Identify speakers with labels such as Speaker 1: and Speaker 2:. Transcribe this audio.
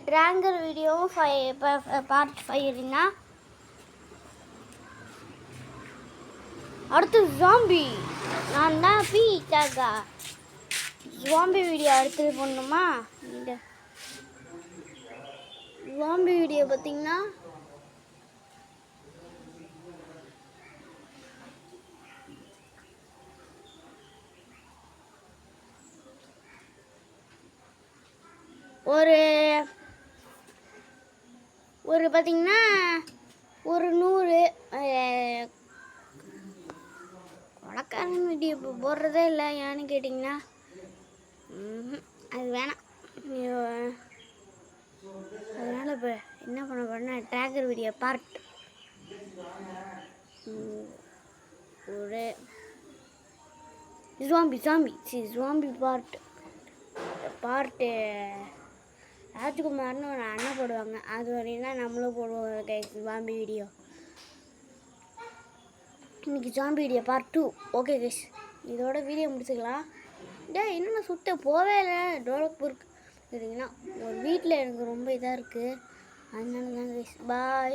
Speaker 1: ட்ராங்கர் வீடியோவும் பார்ட் 5 இருந்தீங்கன்னா அடுத்து ஜாம்பி நான் தான் பீட்டாக்கா ஜாம்பி வீடியோ அடுத்தது பண்ணணுமா? இந்த ஜாம்பி வீடியோ பார்த்தீங்கன்னா ஒரு பார்த்தீங்கன்னா ஒரு 100 கொலைக்காரன் வீடியோ இப்போ போடுறதே இல்லை. ஏன்னு கேட்டிங்கன்னா அது வேணாம். அதனால் இப்போ என்ன பண்ண போறேன்னா ட்ராகர் வீடியோ பார்ட் ஒரு ஜாம்பி பார்ட்டு ராஜ்குமார்னு ஒரு அண்ணன் போடுவாங்க. அது வரையும் தான் நம்மளும் போடுவோம் கைஸ் ஜாம்பி வீடியோ. இன்றைக்கி zombie video part 2. Okay guys, இதோட வீடியோ முடிச்சுக்கலாம். என்னென்ன சுத்த போவே இல்லை டோலக்பூருக்கு சரிங்களா. ஒரு வீட்டில் எனக்கு ரொம்ப இதாக இருக்குது, அதனால தான் கைஸ். பாய்.